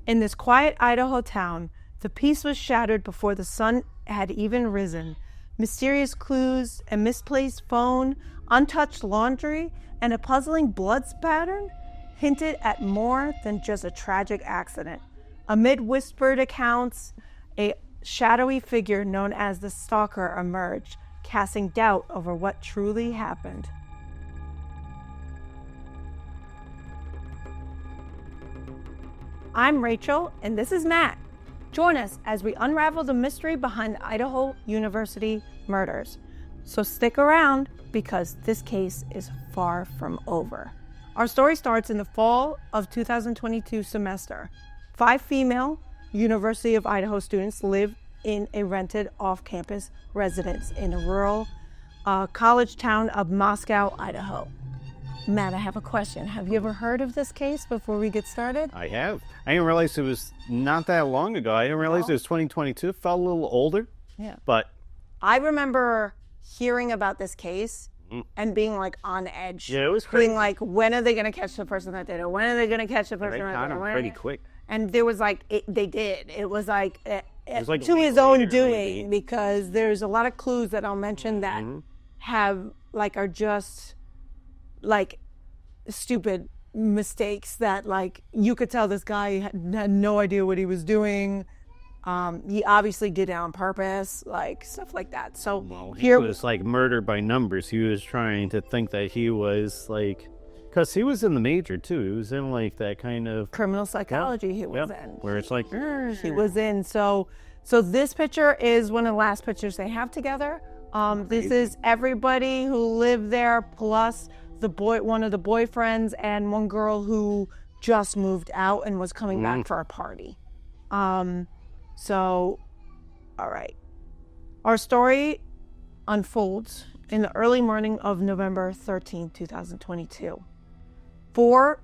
In this quiet Idaho town, the peace was shattered before the sun had even risen. Mysterious clues, a misplaced phone, untouched laundry, and a puzzling blood pattern hinted at more than just a tragic accident. Amid whispered accounts, a shadowy figure known as the stalker emerged, casting doubt over what truly happened. I'm Rachel, and this is Matt. Join us as we unravel the mystery behind the Idaho University murders. So stick around, because this case is far from over. Our story starts in the fall of 2022 semester. 5 female University of Idaho students live in a rented off-campus residence in a rural college town of Moscow, Idaho. Matt, I have a question. Have you ever heard of this case before we get started? I have. I didn't realize it was not that long ago. I didn't realize it was 2022. It felt a little older. Yeah. But I remember hearing about this case and being like on edge. Yeah, it was crazy. Being like, when are they going to catch the person that did it? When are they going to catch the person they that caught did him it? pretty quick. And there was like, they did. It was like, like to a week his own later, doing, maybe. because there's a lot of clues that I'll mention that are just like stupid mistakes that like you could tell this guy had no idea what he was doing. He obviously did it on purpose, like stuff like that. So He was like murder by numbers. He was trying to think that he was like, because he was in the major too. He was in like that kind of criminal psychology he was in. Where it's like, He was in. So this picture is one of the last pictures they have together. This is everybody who lived there, plus one of the boyfriends and one girl who just moved out and was coming back for a party. So, all right. Our story unfolds in the early morning of November 13, 2022. Four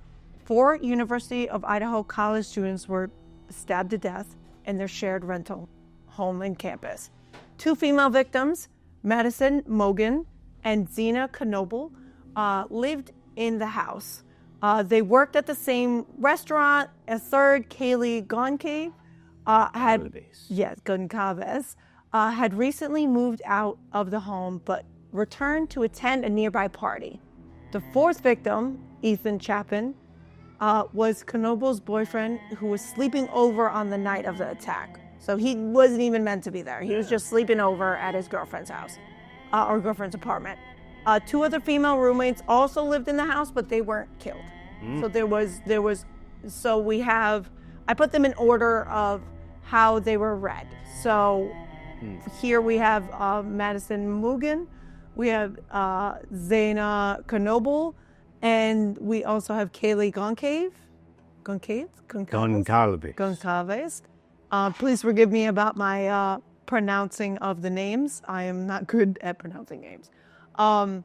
University of Idaho college students were stabbed to death in their shared rental home and campus. 2 female victims, Madison Mogan and Zena Knoble, lived in the house. They worked at the same restaurant. A third, Kaylee Goncalves, had recently moved out of the home but returned to attend a nearby party. The 4th victim, Ethan Chapin, was Knoble's boyfriend who was sleeping over on the night of the attack. So he wasn't even meant to be there. He was just sleeping over at his girlfriend's house, or girlfriend's apartment. 2 other female roommates also lived in the house, but they weren't killed. So we have, I put them in order of how they were read. So here we have Madison Mogan, we have Zena Knoble, and we also have Kaylee Goncalves. Please forgive me about my pronouncing of the names. I am not good at pronouncing names. And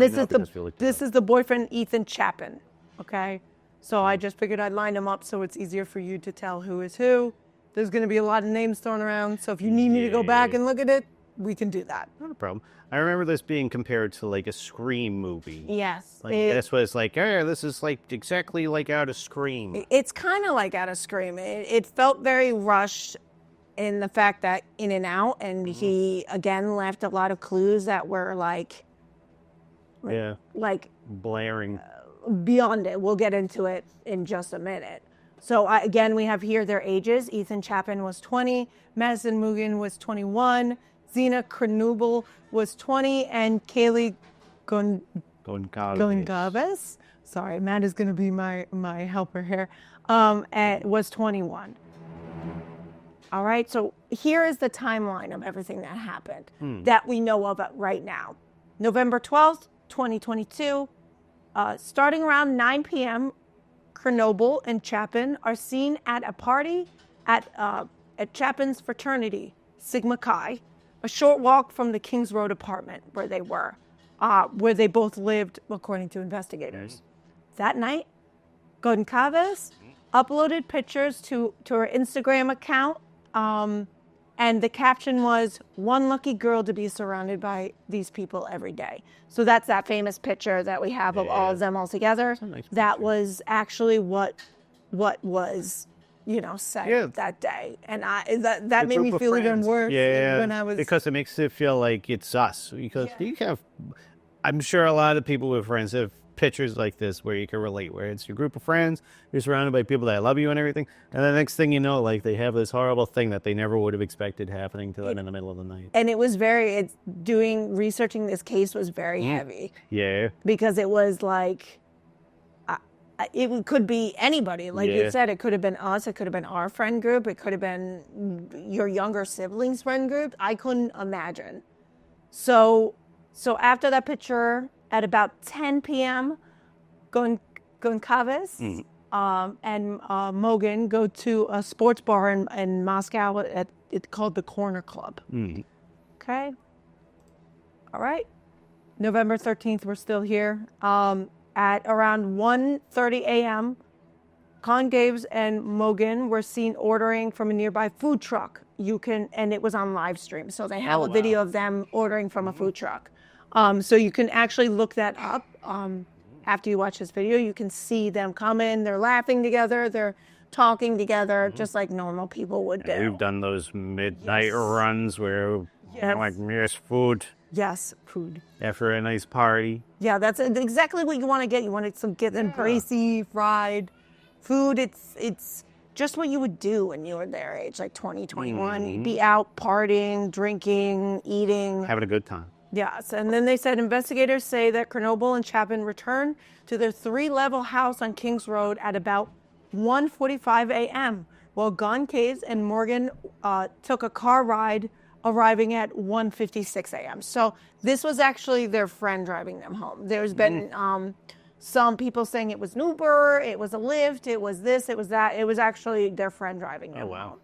this is the boyfriend, Ethan Chapin. Okay, so I just figured I'd line them up so it's easier for you to tell who is who. There's going to be a lot of names thrown around, so if you need me to go back and look at it, we can do that. Not a problem. I remember this being compared to like a Scream movie. Yes. Like this was like, this is like exactly like out of Scream. It's kind of like out of Scream. It felt very rushed in the fact that in and out, and he again left a lot of clues that were like blaring. Beyond it. We'll get into it in just a minute. So again, we have here their ages. Ethan Chapin was 20, Madison Mogan was 21, Zena Knoble was 20, and Kaylee Goncalves. Sorry, Matt is going to be my helper here. Was 21. All right, so here is the timeline of everything that happened that we know of right now. November 12th, 2022, starting around 9 p.m., Knoble and Chapin are seen at a party at Chapin's fraternity, Sigma Chi, a short walk from the Kings Road apartment where they were, where they both lived, according to investigators. That night, Goncalves uploaded pictures to her Instagram account, and the caption was, "One lucky girl to be surrounded by these people every day." So that's that famous picture that we have of all of them all together. Nice that picture. was actually what was said that day. And that made me feel even worse when I was... because it makes it feel like it's us. Because you have, I'm sure a lot of people with friends have pictures like this where you can relate, where it's your group of friends, you're surrounded by people that love you and everything, and the next thing you know, like, they have this horrible thing that they never would have expected happening to them in the middle of the night. And it was researching this case was very heavy. Yeah. Because it was like, it could be anybody. Like you said, it could have been us, it could have been our friend group, it could have been your younger siblings' friend group. I couldn't imagine. So after that picture, at about 10 p.m., Goncalves and Mogan go to a sports bar in Moscow. It's called the Corner Club. Okay? All right. November 13th, we're still here. At around 1:30 a.m., Goncalves and Mogan were seen ordering from a nearby food truck. And it was on live stream. So they have a video of them ordering from a food truck. So you can actually look that up. After you watch this video, you can see them come in. They're laughing together. They're talking together, just like normal people would do. We've done those midnight runs where like, yes, food. Yes, food. After a nice party. Yeah, that's exactly what you want to get. You want to get them greasy, fried food. It's just what you would do when you were their age, like 20, 21. You'd be out partying, drinking, eating. Having a good time. Yes, and then they said investigators say that Chernobyl and Chapin returned to their 3-level house on Kings Road at about 1:45 a.m., while Goncalves and Morgan took a car ride, arriving at 1:56 a.m. So this was actually their friend driving them home. There's been some people saying it was an Uber, it was a Lyft, it was this, it was that. It was actually their friend driving them home.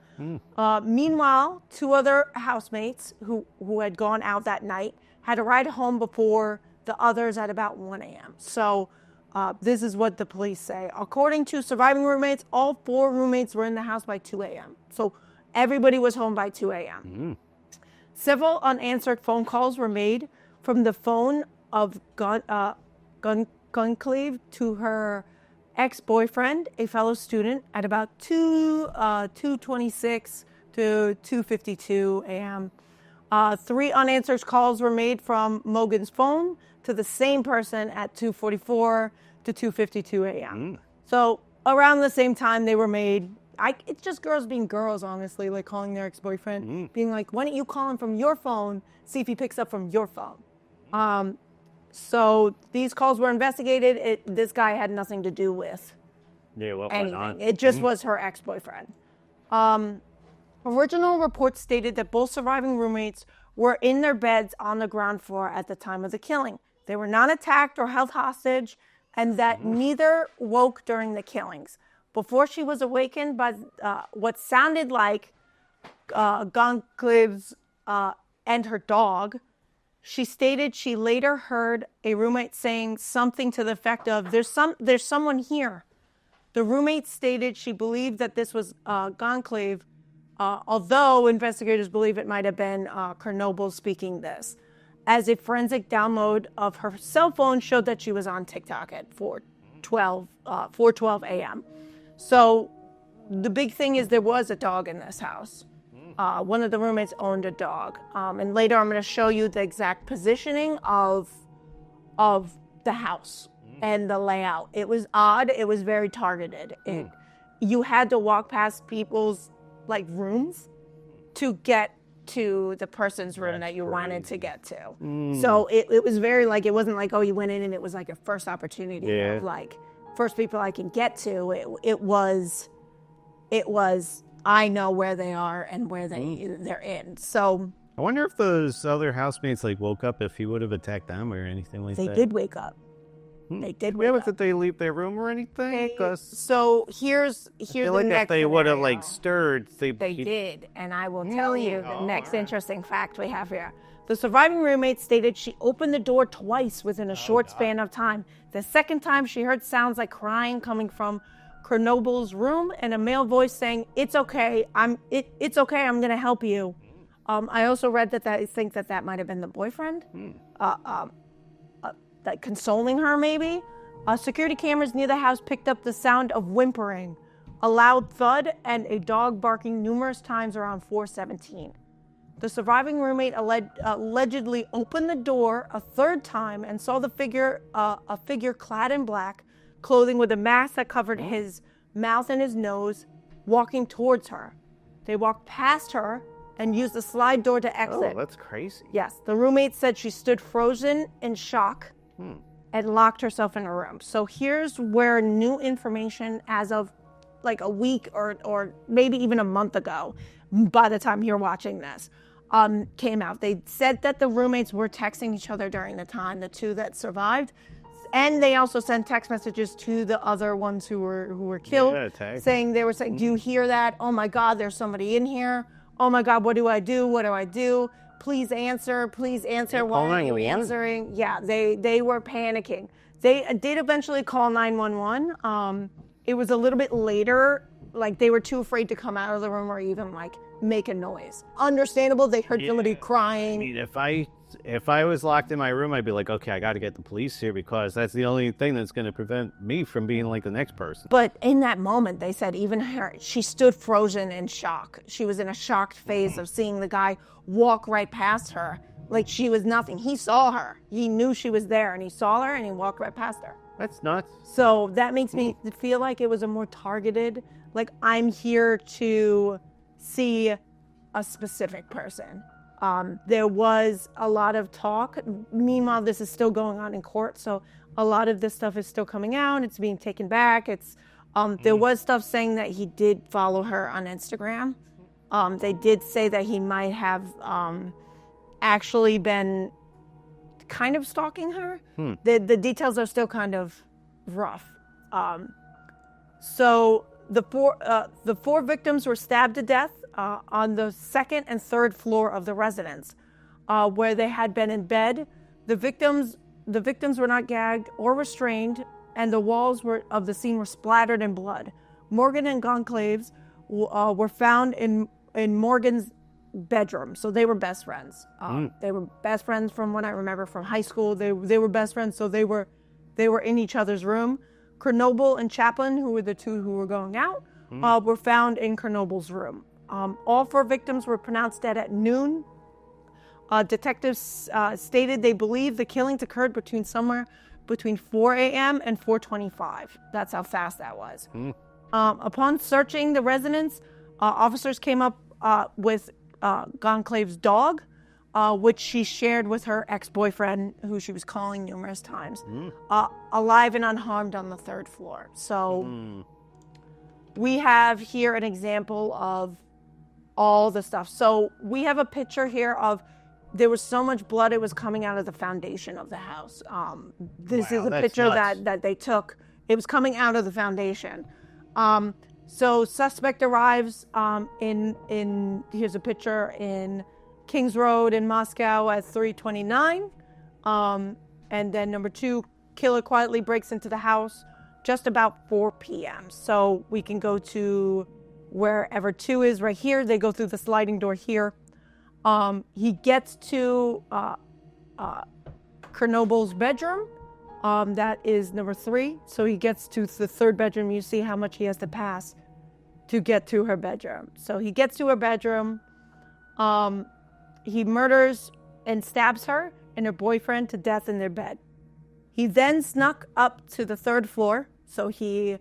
Meanwhile, 2 other housemates who had gone out that night had arrived home before the others at about 1 a.m. So this is what the police say. According to surviving roommates, all 4 roommates were in the house by 2 a.m. So everybody was home by 2 a.m. Several unanswered phone calls were made from the phone of Goncalves to her ex-boyfriend, a fellow student, at about 2:26 to 2:52 a.m. 3 unanswered calls were made from Mogan's phone to the same person at 2:44 to 2:52 a.m. So around the same time they were made. It's just girls being girls, honestly, like calling their ex-boyfriend, being like, why don't you call him from your phone, see if he picks up from your phone. So these calls were investigated. This guy had nothing to do with anything. It just was her ex-boyfriend. Original reports stated that both surviving roommates were in their beds on the ground floor at the time of the killing. They were not attacked or held hostage, and that neither woke during the killings. Before she was awakened by what sounded like Goncalves and her dog, she stated she later heard a roommate saying something to the effect of, there's someone here. The roommate stated she believed that this was Goncalves, although investigators believe it might have been Chernobyl speaking this, as a forensic download of her cell phone showed that she was on TikTok at 4:12 a.m. So the big thing is there was a dog in this house. One of the roommates owned a dog. And later I'm going to show you the exact positioning of the house and the layout. It was odd. It was very targeted. You had to walk past people's rooms to get to the person's room that you wanted to get to. So it was very it wasn't like, oh, you went in and it was like a first opportunity of first people I can get to. It was I know where they are and where they're in. So I wonder if those other housemates woke up, if he would have attacked them or anything like that. They did wake up. They did wake up. Did they leave their room or anything? So here's the next if they would have stirred. They did, and I will tell you the next interesting fact we have here. The surviving roommate stated she opened the door twice within a short span of time. The second time she heard sounds like crying coming from Chernobyl's room and a male voice saying, "It's okay, it's okay, I'm gonna help you." I also read that I think that might have been the boyfriend, consoling her maybe. Security cameras near the house picked up the sound of whimpering, a loud thud, and a dog barking numerous times around 4:17. The surviving roommate allegedly opened the door a third time and saw a figure clad in black clothing with a mask that covered his mouth and his nose, walking towards her. They walked past her and used the slide door to exit. Oh, that's crazy. Yes, the roommate said she stood frozen in shock and locked herself in her room. So here's where new information as of like a week or maybe even a month ago, by the time you're watching this, came out. They said that the roommates were texting each other during the time, the two that survived, and they also sent text messages to the other ones who were killed, saying, do you hear that? Oh my God, there's somebody in here. Oh my God, what do I do? What do I do? Please answer. Please answer. Why aren't you answering? Yeah, they were panicking. They did eventually call 911. It was a little bit later, like they were too afraid to come out of the room or even like make a noise. Understandable, they heard somebody crying. I mean, if I was locked in my room, I'd be like, okay, I got to get the police here because that's the only thing that's going to prevent me from being like the next person. But in that moment, they said even her, she stood frozen in shock. She was in a shocked phase of seeing the guy walk right past her like she was nothing. He saw her. He knew she was there, and he saw her, and he walked right past her. That's nuts. So that makes me feel like it was a more targeted, like I'm here to see a specific person. There was a lot of talk. Meanwhile, this is still going on in court, so a lot of this stuff is still coming out. It's being taken back. There was stuff saying that he did follow her on Instagram. They did say that he might have actually been kind of stalking her. The details are still kind of rough. So the four victims were stabbed to death on the second and third floor of the residence, where they had been in bed. The victims were not gagged or restrained, and the walls of the scene were splattered in blood. Morgan and Goncalves were found in Morgan's bedroom, so they were best friends. They were best friends from what I remember from high school. They were best friends, so they were in each other's room. Kernoble and Chaplin, who were the two who were going out, were found in Kernoble's room. All four victims were pronounced dead at noon. Detectives stated they believe the killings occurred between 4 a.m. and 4:25. That's how fast that was. Upon searching the residence, officers came up with Goncalves' dog, which she shared with her ex-boyfriend, who she was calling numerous times, alive and unharmed on the third floor. So we have here an example of all the stuff. So we have a picture here of, there was so much blood it was coming out of the foundation of the house. This is a picture that they took. It was coming out of the foundation. So suspect arrives here's a picture in Kings Road in Moscow at 3:29. And then number 2, killer quietly breaks into the house just about 4 p.m. So we can go to wherever 2 is right here. They go through the sliding door here. He gets to Kernoble's bedroom. That is number 3. So he gets to the third bedroom. You see how much he has to pass to get to her bedroom. So he gets to her bedroom. He murders and stabs her and her boyfriend to death in their bed. He then snuck up to the third floor. So he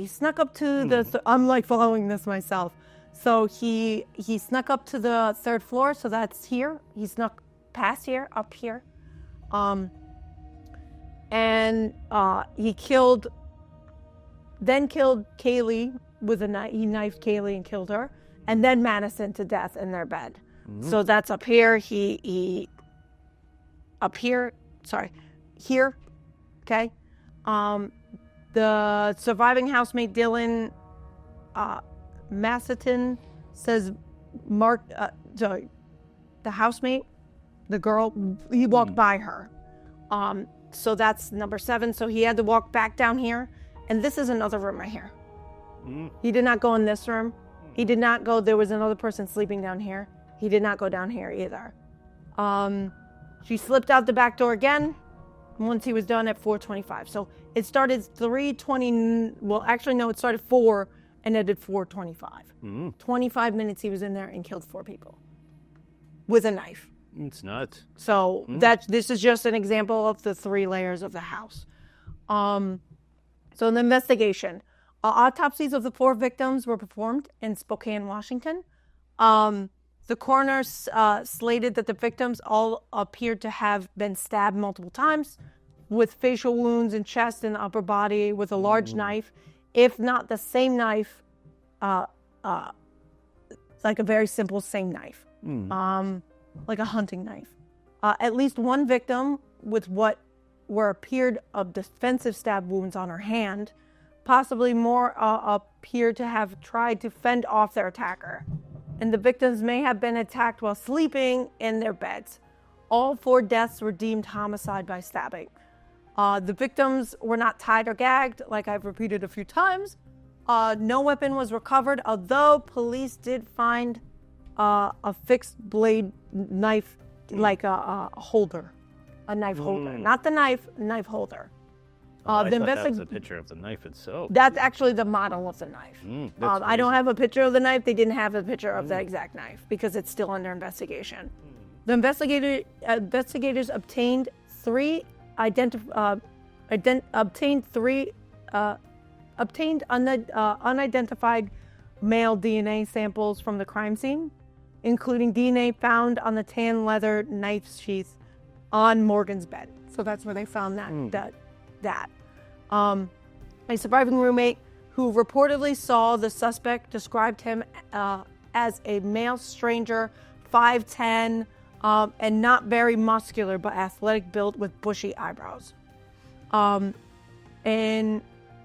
snuck up to I'm like following this myself. So he snuck up to the third floor. So that's here. He snuck past here, up here. And he killed Kaylee with a knife. He knifed Kaylee and killed her, and then Madison to death in their bed. So that's up here. He up here. Sorry, here. Okay. The surviving housemate Dylan Masseton says the housemate, the girl, he walked by her. So that's number 7. So he had to walk back down here. And this is another room right here. He did not go in this room. He did not go, there was another person sleeping down here. He did not go down here either. She slipped out the back door again. once he was done at 4:25. So it started 3:20. Well, actually, no, it started 4 and ended 4:25. 25 minutes he was in there and killed 4 people with a knife. It's nuts. So this is just an example of the 3 layers of the house. So in the investigation, autopsies of the 4 victims were performed in Spokane, Washington. The coroner slated that the victims all appeared to have been stabbed multiple times with facial wounds in chest and upper body with a large knife, if not the same knife, like a very simple same knife, like a hunting knife. At least one victim with what appeared of defensive stab wounds on her hand, possibly more appeared to have tried to fend off their attacker. And the victims may have been attacked while sleeping in their beds. All 4 deaths were deemed homicide by stabbing. The victims were not tied or gagged, like I've repeated a few times. No weapon was recovered, although police did find a fixed blade knife, like a holder, a knife holder. Not the knife holder. I thought that was a picture of the knife itself. That's actually the model of the knife. I don't have a picture of the knife. They didn't have a picture of the exact knife because it's still under investigation. The investigators obtained unidentified male DNA samples from the crime scene, including DNA found on the tan leather knife sheath on Morgan's bed. So that's where they found that. A surviving roommate who reportedly saw the suspect described him as a male stranger, 5'10", and not very muscular, but athletic build with bushy eyebrows. In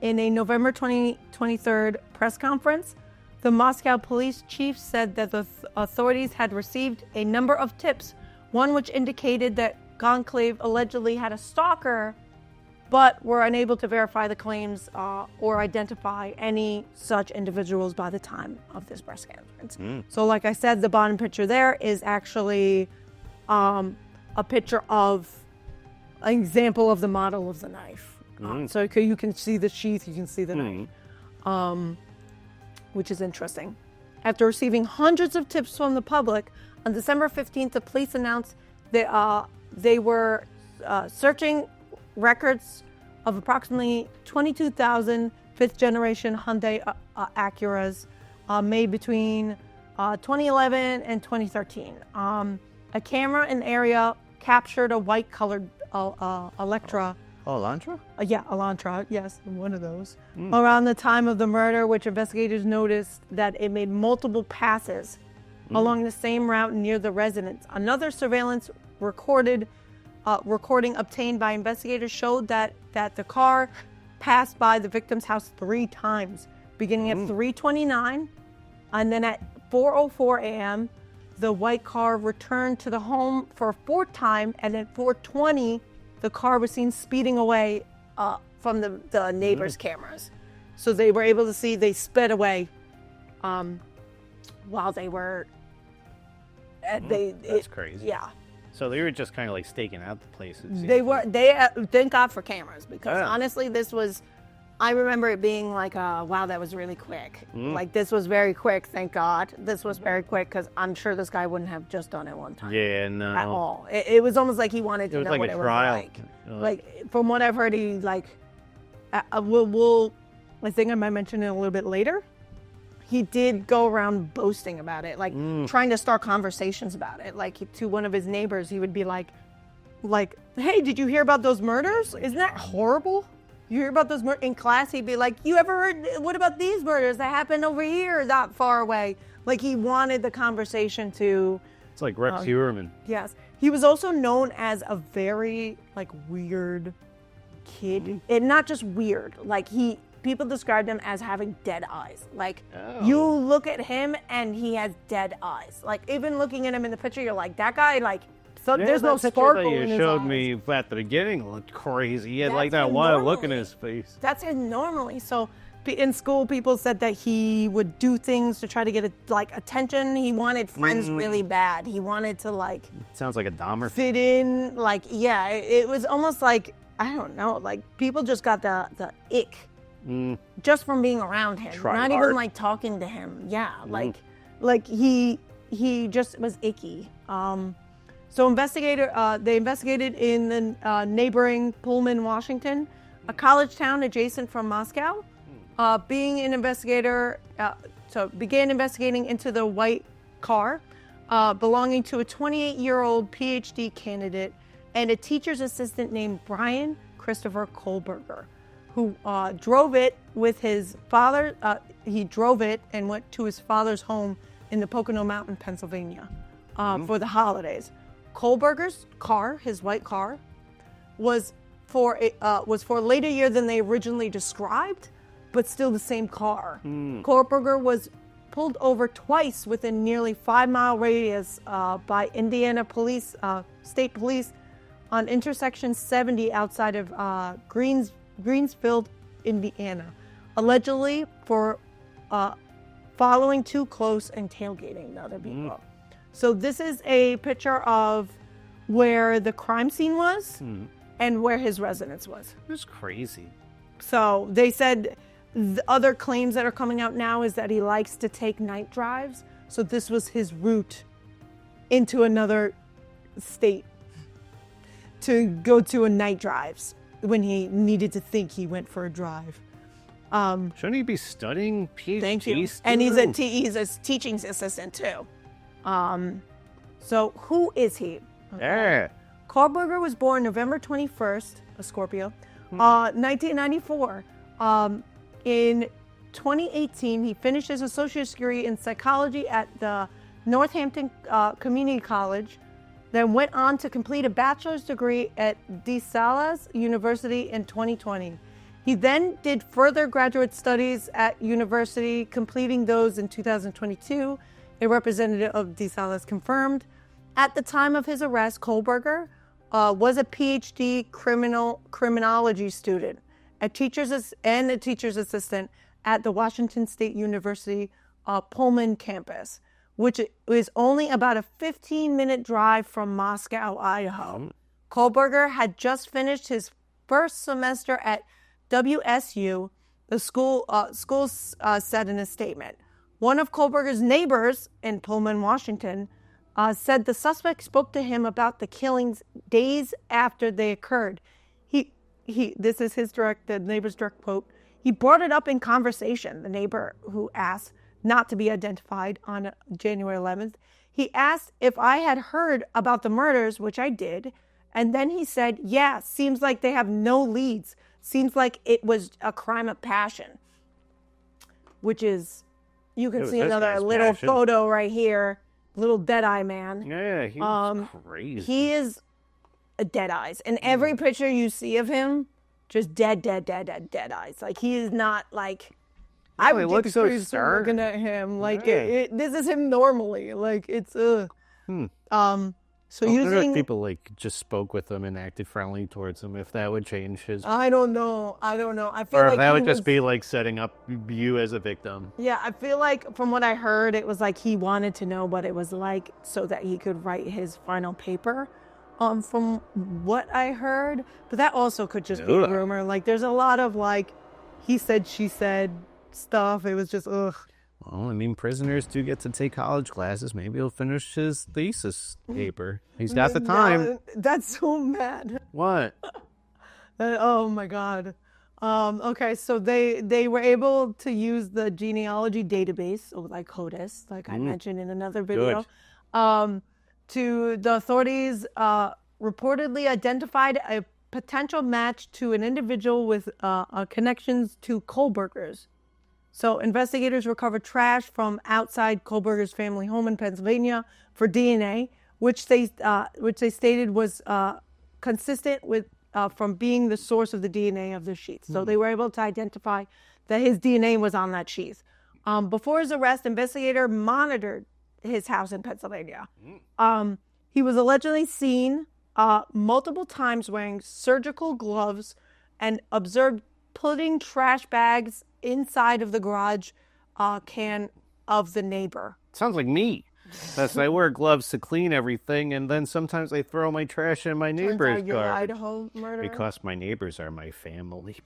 a November 23rd press conference, the Moscow police chief said that the authorities had received a number of tips, one which indicated that Conclave allegedly had a stalker, but were unable to verify the claims or identify any such individuals by the time of this press conference. So like I said, the bottom picture there is actually a picture of an example of the model of the knife. So you can see the sheath, you can see the knife, which is interesting. After receiving hundreds of tips from the public, on December 15th, the police announced that they were searching records of approximately 22,000 fifth-generation Hyundai Acuras made between 2011 and 2013. A camera in the area captured a white-colored Electra. Elantra? Yeah, Elantra, yes, one of those. Around the time of the murder, which investigators noticed that it made multiple passes along the same route near the residence. Another surveillance recording obtained by investigators showed that the car passed by the victim's house 3 times, beginning at 3:29, and then at 4:04 a.m., the white car returned to the home for a 4th time, and at 4:20, the car was seen speeding away from the neighbors' cameras. So they were able to see they sped away while they were. That's crazy. Yeah. So they were just kind of like staking out the places. They were. Thank God for cameras, because honestly, this was. I remember it being like, wow, that was really quick. Like, this was very quick. Thank God, this was very quick, because I'm sure this guy wouldn't have just done it one time. Yeah, no. At all. It was almost like he wanted to know like what a it trial. was like. Like, from what I've heard, he like. I think I might mention it a little bit later. He did go around boasting about it, like trying to start conversations about it. Like, to one of his neighbors, he would be like, hey, did you hear about those murders? Isn't that horrible? You hear about those murders? In class, he'd be like, you ever heard, what about these murders that happened over here, not far away? Like, he wanted the conversation to... It's like Rex Heuermann. Yes. He was also known as a very, like, weird kid. And not just weird, like, people described him as having dead eyes. Like, you look at him and he has dead eyes. Like, even looking at him in the picture, you're like, that guy, like, so there's no sparkle in his eyes. You showed me at the beginning looked crazy. He had like that wild look in his face. That's him normally. So in school, people said that he would do things to try to get attention. He wanted friends really bad. He wanted to like. Sounds like a Dahmer. Fit in, like, yeah. It was almost like I don't know, like people just got the ick just from being around him. Try Not hard. even like talking to him. Yeah, like he just was icky. So they investigated in the neighboring Pullman, Washington, a college town adjacent from Moscow. Being an investigator, began investigating into the white car belonging to a 28-year-old PhD candidate and a teacher's assistant named Brian Christopher Kohlberger, who drove it with his father. He drove it and went to his father's home in the Pocono Mountain, Pennsylvania, for the holidays. Kohlberger's car, his white car, was for a later year than they originally described, but still the same car. Kohlberger was pulled over twice within nearly 5-mile radius by Indiana police, state police, on intersection 70 outside of Greensfield, Indiana, allegedly for following too close and tailgating the other people. So this is a picture of where the crime scene was and where his residence was. It's crazy. So they said the other claims that are coming out now is that he likes to take night drives. So this was his route into another state to go to a night drives when he needed to think he went for a drive. Shouldn't he be studying PhD? Thank you. Still? And he's a teaching assistant too. So who is he? Yeah. Kohlberger was born November 21st, a Scorpio, 1994. In 2018, he finished his associate's degree in psychology at the Northampton Community College, then went on to complete a bachelor's degree at Unanswered University in 2020. He then did further graduate studies at university, completing those in 2022. A representative of Unanswered confirmed. At the time of his arrest, Kohlberger was a PhD criminology student, a teacher's assistant at the Washington State University Pullman campus, which is only about a 15-minute drive from Moscow, Idaho. Kohlberger had just finished his first semester at WSU, the school said in a statement. One of Kohlberger's neighbors in Pullman, Washington, said the suspect spoke to him about the killings days after they occurred. This is the neighbor's direct quote. He brought it up in conversation, the neighbor who asked not to be identified on January 11th. He asked if I had heard about the murders, which I did. And then he said, yeah, seems like they have no leads. Seems like it was a crime of passion, which is, you can see another little photo right here, little Deadeye man. Yeah, he was crazy. He is a dead eyes. And every picture you see of him, just dead eyes. Like he is not like, I would look get so confused stern. looking at him. Like Yeah. this is him normally. Like it's So I wonder if using, people like just spoke with him and acted friendly towards him, if that would change his, I don't know. I feel or like if that he would just was- be like setting up you as a victim. Yeah, I feel like from what I heard, it was like he wanted to know what it was like so that he could write his final paper. From what I heard, but that also could just be a Ugh. rumor. Like, there's a lot of like, he said, she said stuff. It was just ugh. Well, I mean, prisoners do get to take college classes. Maybe he'll finish his thesis paper. He's got the time. That's so mad. What? Oh my God. Okay, so they were able to use the genealogy database, or like CODIS, like I mentioned in another video. To the authorities reportedly identified a potential match to an individual with connections to Kohlberger's. So investigators recovered trash from outside Kohlberger's family home in Pennsylvania for DNA, which they stated was consistent with from being the source of the DNA of the sheath. So they were able to identify that his DNA was on that sheath. Before his arrest, investigator monitored his house in Pennsylvania. He was allegedly seen multiple times wearing surgical gloves and observed putting trash bags inside of the garage can of the neighbor. Sounds like me. That's I wear gloves to clean everything, and then sometimes I throw my trash in my Turns neighbor's out you're the garbage. Idaho murderer. Because my neighbors are my family.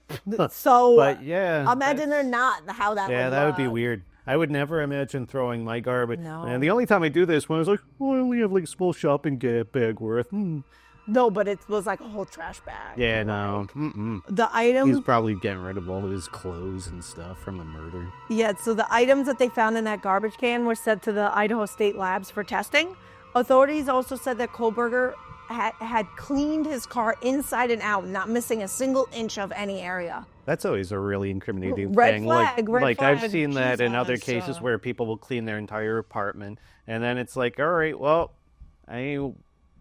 So, But yeah, imagine they're not. How that yeah, would that would be look. weird. I would never imagine throwing my garbage. No. And the only time I do this when I was like, oh, I only have like a small shopping bag worth. No, but it was like a whole trash bag. Yeah, no. Mm-mm. The items. He's probably getting rid of all of his clothes and stuff from the murder. Yeah, so the items that they found in that garbage can were sent to the Idaho State Labs for testing. Authorities also said that Kohlberger had cleaned his car inside and out, not missing a single inch of any area. That's always a really incriminating Red thing. flag, red like I've flag. seen that in other Jesus. cases where people will clean their entire apartment, and then it's like, all right, well, I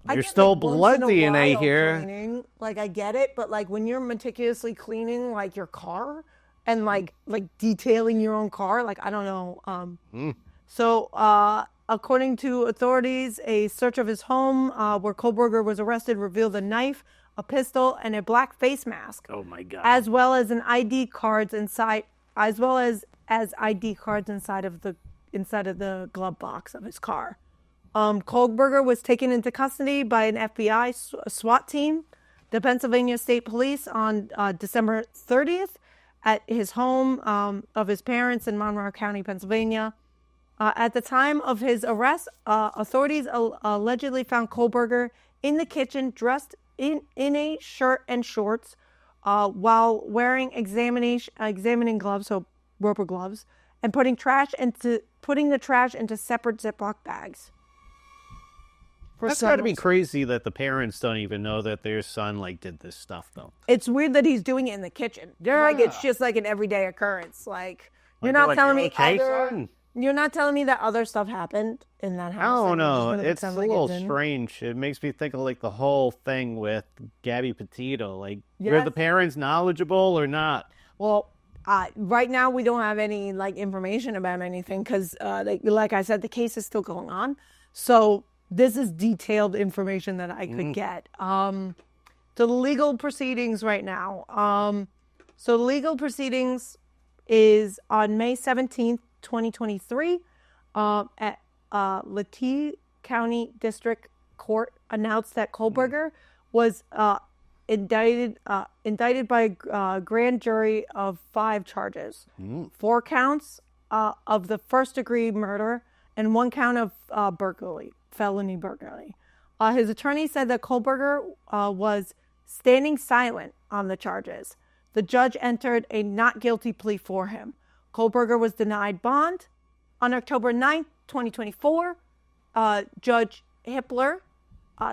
there's get, still like, once blood in a DNA while here. cleaning. Like, I get it, but like when you're meticulously cleaning like your car and like detailing your own car, like I don't know. So according to authorities, a search of his home where Kohlberger was arrested revealed a knife, a pistol, and a black face mask. Oh my God! As well as ID cards inside, as well as ID cards inside of the glove box of his car. Kohlberger was taken into custody by an FBI SWAT team, the Pennsylvania State Police, on December 30th at his home of his parents in Monroe County, Pennsylvania. At the time of his arrest, authorities allegedly found Kohlberger in the kitchen dressed in a shirt and shorts while wearing examining gloves, so rubber gloves, and putting the trash into separate Ziploc bags. That's got to be crazy that the parents don't even know that their son did this stuff, though. It's weird that he's doing it in the kitchen. It's just like an everyday occurrence. You're not telling me son? You're not telling me that other stuff happened in that house. I don't know. It's a little strange. It makes me think of the whole thing with Gabby Petito. Were the parents knowledgeable or not? Well, right now we don't have any information about anything because, like I said, the case is still going on. So this is detailed information that I could get. So the legal proceedings right now. So the legal proceedings is on May 17th, 2023, at Latee County District Court announced that Kohlberger was indicted by a grand jury of 5 charges, 4 counts of the first-degree murder and 1 count of felony burglary. His attorney said that Kohlberger was standing silent on the charges. The judge entered a not guilty plea for him. Kohlberger was denied bond. On October 9th, 2024, Judge Hippler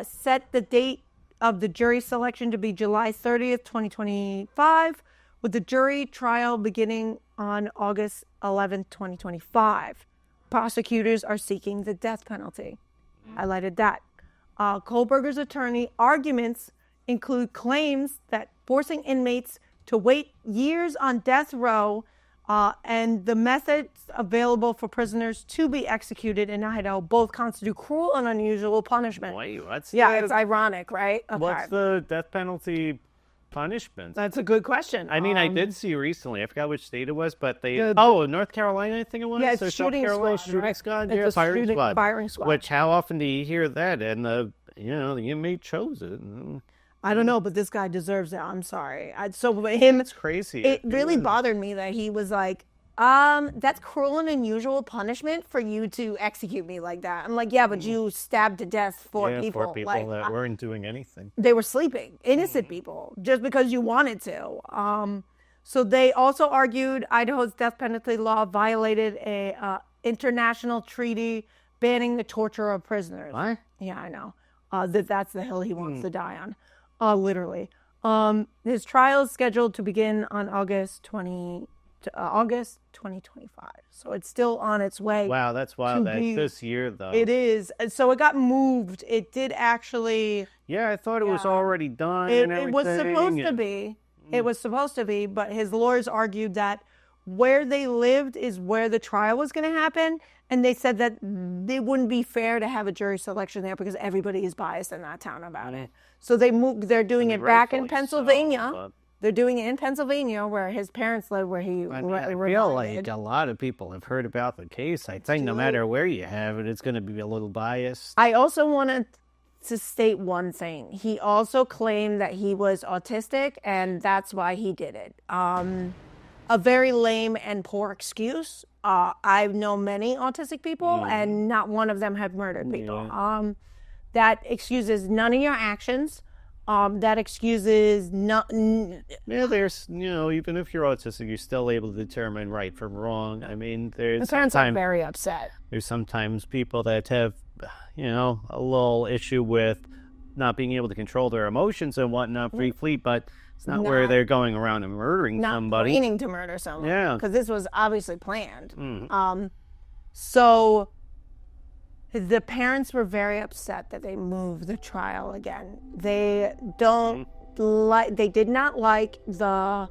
set the date of the jury selection to be July 30th, 2025, with the jury trial beginning on August 11th, 2025. Prosecutors are seeking the death penalty. Highlighted that. Kohlberger's attorney arguments include claims that forcing inmates to wait years on death row and the methods available for prisoners to be executed in Idaho both constitute cruel and unusual punishment. Wait, it's ironic, right? Okay. What's the death penalty punishment? That's a good question. I mean, I did see recently, I forgot which state it was, but North Carolina, I think it was? Yeah, it's shooting squad, right? It's a firing squad. Which, how often do you hear that? And the inmate chose it. I don't know, but this guy deserves it. I'm sorry. It's crazy. It really bothered me that he was like, that's cruel and unusual punishment for you to execute me like that. I'm like, yeah, but you stabbed to death 4 people. 4 people that weren't doing anything. They were sleeping, innocent people, just because you wanted to. So they also argued Idaho's death penalty law violated a international treaty banning the torture of prisoners. What? Yeah, I know. That's the hill he wants to die on. Literally. His trial is scheduled to begin on August 2025. So it's still on its way. Wow, that's wild. That's this year, though. It is. So it got moved. It did actually. Yeah, I thought it was already done. It was supposed to be. It was supposed to be, but his lawyers argued that where they lived is where the trial was going to happen. And they said that it wouldn't be fair to have a jury selection there because everybody is biased in that town about it. So they moved. They're doing it back in Pennsylvania. They're doing it in Pennsylvania, where his parents live, where he I feel resided. like a lot of people have heard about the case. I think no matter where you have it, it's going to be a little biased. I also wanted to state one thing. He also claimed that he was autistic, and that's why he did it. A very lame and poor excuse. I know many autistic people, and not one of them have murdered people. Yeah. That excuses none of your actions. That excuses Yeah, there's, even if you're autistic, you're still able to determine right from wrong. I mean, the parents are very upset. There's sometimes people that have, a little issue with not being able to control their emotions and whatnot briefly, but it's not where they're going around and murdering somebody. Not planning to murder someone. Yeah. Because this was obviously planned. Mm-hmm. So the parents were very upset that they moved the trial again. They they did not like the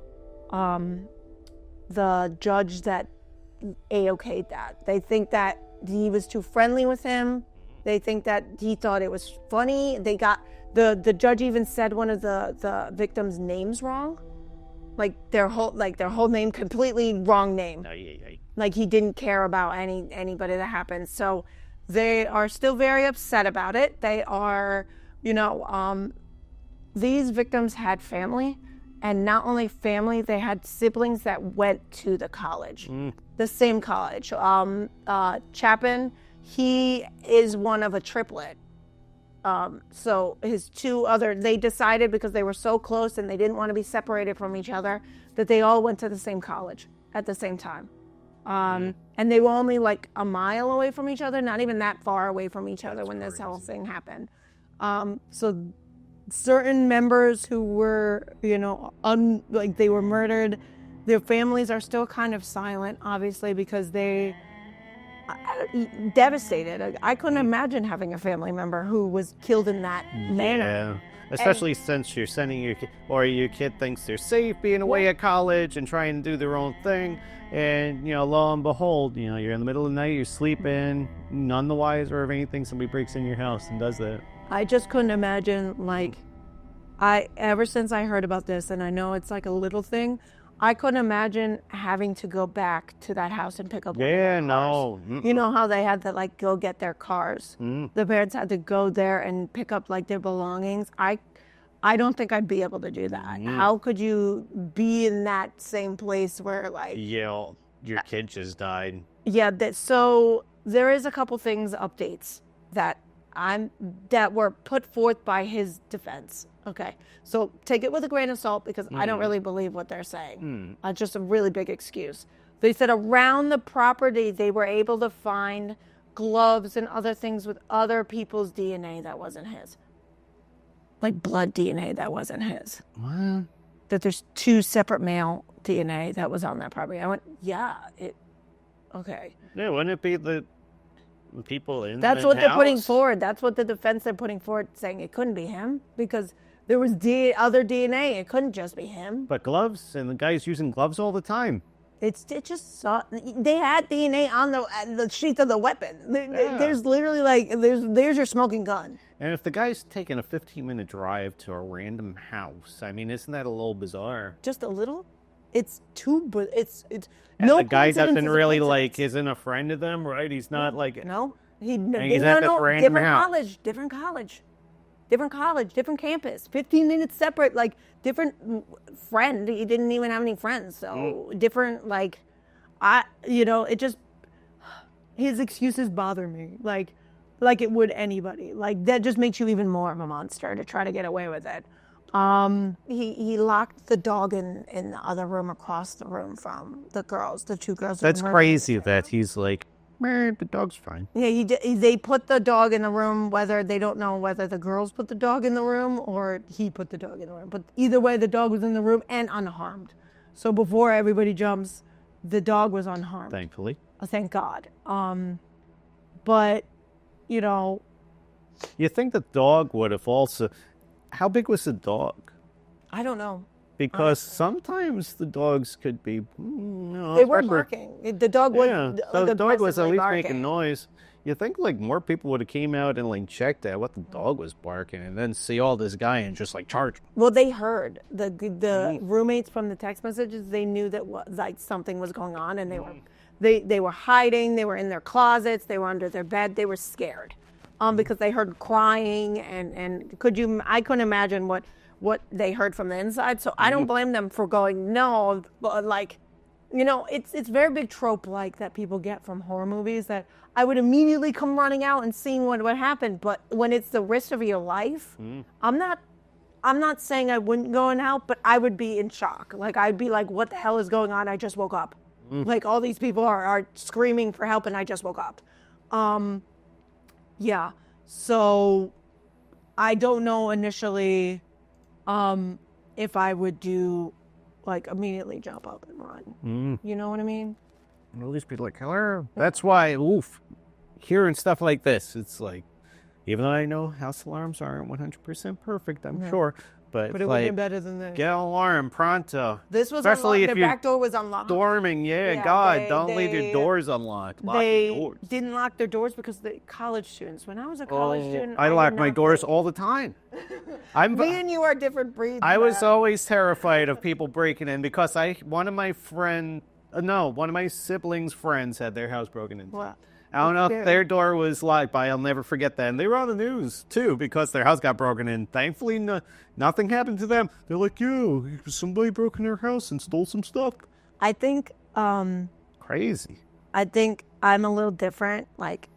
judge that A-okayed that. They think that he was too friendly with him. They think that he thought it was funny. They got the judge even said one of the victims' names wrong. Like their whole name, completely wrong name. Like he didn't care about anybody that happened. So they are still very upset about it. They are, these victims had family, and not only family, they had siblings that went to the college, the same college. Chapin, he is one of a triplet. So his they decided, because they were so close and they didn't want to be separated from each other, that they all went to the same college at the same time. And they were only like a mile away from each other, not even that far away from each other when this whole thing happened. So certain members who were, they were murdered, their families are still kind of silent, obviously, because they devastated. I couldn't imagine having a family member who was killed in that manner. Yeah. Especially since you're sending your kid, or your kid thinks they're safe being away at college and trying to do their own thing. And, lo and behold, you're in the middle of the night, you're sleeping, none the wiser of anything, somebody breaks in your house and does that. I just couldn't imagine, ever since I heard about this, and I know it's like a little thing, I couldn't imagine having to go back to that house and pick up one of their cars. You know how they had to go get their cars? The parents had to go there and pick up their belongings. I don't think I'd be able to do that. How could you be in that same place where your kid just died? Yeah, so there is a couple updates that were put forth by his defense. Okay, so take it with a grain of salt, because I don't really believe what they're saying. Just a really big excuse. They said around the property they were able to find gloves and other things with other people's DNA that wasn't his. Like blood DNA that wasn't his. What? That there's 2 separate male DNA that was on that property. I went, okay. Yeah, wouldn't it be the people in That's the what house? they're putting forward. That's what the defense they're putting forward, saying it couldn't be him because there was other DNA. It couldn't just be him. But gloves, and the guy's using gloves all the time. It just they had DNA on the sheath of the weapon. There's literally there's your smoking gun. And if the guy's taking a 15-minute drive to a random house, I mean, isn't that a little bizarre? Just a little? It's it's and no. The guy doesn't really isn't a friend of them, right? He's not no. He's at this random house. Different college, different campus, 15 minutes separate, different friend. He didn't even have any friends, so different. It just, his excuses bother me, like it would anybody. That just makes you even more of a monster to try to get away with it. He locked the dog in the other room across the room from the 2 girls. That's crazy that he's the dog's fine. Yeah, they put the dog in the room, whether they don't know whether the girls put the dog in the room or he put the dog in the room. But either way, the dog was in the room and unharmed. So before everybody jumps, the dog was unharmed. Thankfully. Thank God. But, You think the dog would have also... How big was the dog? I don't know. because sometimes the dogs could be. They were barking. The dog was. Yeah, the dog was at aggressively least barking. making noise. You think like more people would have came out and like checked at what the dog was barking, and then see all this guy and just like charge him. Well, they heard the roommates from the text messages. They knew that like something was going on, and they were hiding. They were in their closets. They were under their bed. They were scared, because they heard crying and I couldn't imagine what they heard from the inside. So I don't blame them for going no, but like, it's very big trope like that people get from horror movies that I would immediately come running out and seeing what happened. But when it's the risk of your life, I'm not saying I wouldn't go out, but I would be in shock. Like I'd be like, what the hell is going on? I just woke up. Like all these people are screaming for help and I just woke up. Yeah. So I don't know initially if I would do like immediately jump up and run. You know what I mean? At least people like, hello. That's why, hearing stuff like this, it's like, even though I know house alarms aren't 100% perfect, I'm sure, but it would like, have been better than this. get an alarm pronto. This was especially unlocked. if The you're back door was unlocked. storming. Yeah, God, don't leave your doors unlocked. Lock your doors. Didn't lock their doors because the college students. When I was a college student, I lock my did not doors think- all the time. Me and you are different breeds. I was man. always terrified of people breaking in because one of my siblings' friends had their house broken into. Wow. I don't know if Scary. their door was locked, but I'll never forget that. And they were on the news, too, because their house got broken in. Thankfully, nothing happened to them. They're like, yo, somebody broke in their house and stole some stuff. I think Crazy. I think I'm a little different. Like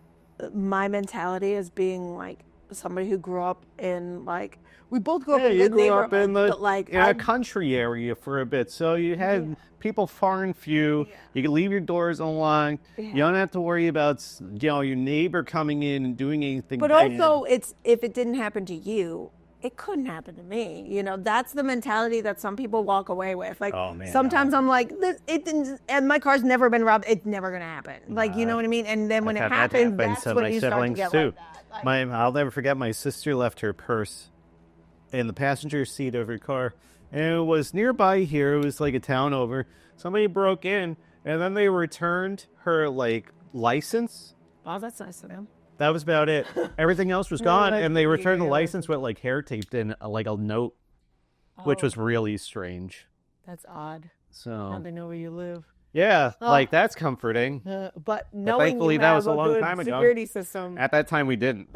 my mentality is being like somebody who grew up in like we both grew up Yeah, in you good grew up neighborhoods, in but, like a country area for a bit, so you had people far and few. Yeah. You could leave your doors unlocked. Yeah. You don't have to worry about your neighbor coming in and doing anything. But bad. also, if it didn't happen to you, it couldn't happen to me. That's the mentality that some people walk away with. Like Oh, man, sometimes I'm like, it didn't, and my car's never been robbed. It's never gonna happen. Like you know what I mean? And then when it I've had that happens, happen that's to when my you start to siblings get too. like that. Like, I'll never forget. My sister left her purse in the passenger seat of her car, and it was nearby here. It was like a town over. Somebody broke in, and then they returned her license. oh, that's nice of them. That was about it. Everything else was gone, and they returned the Yeah. license with hair taped in like a note, which was really strange. That's odd. Now So they know where you live. yeah, that's comforting. But knowing thankfully you that have was a long good time ago. security system. At that time, we didn't.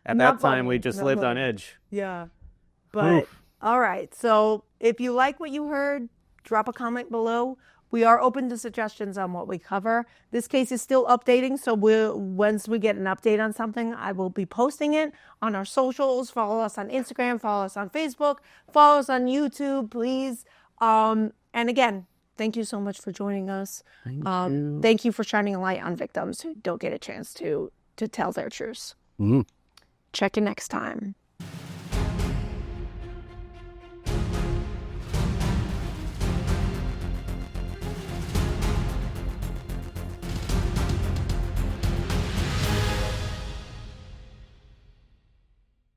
At Not that time, funny, we just not lived on funny. edge. Yeah. But all right. So if you like what you heard, drop a comment below. We are open to suggestions on what we cover. This case is still updating, so once we get an update on something, I will be posting it on our socials. Follow us on Instagram, follow us on Facebook, follow us on YouTube, please. And again, thank you so much for joining us. Thank you for shining a light on victims who don't get a chance to tell their truths. Check you next time.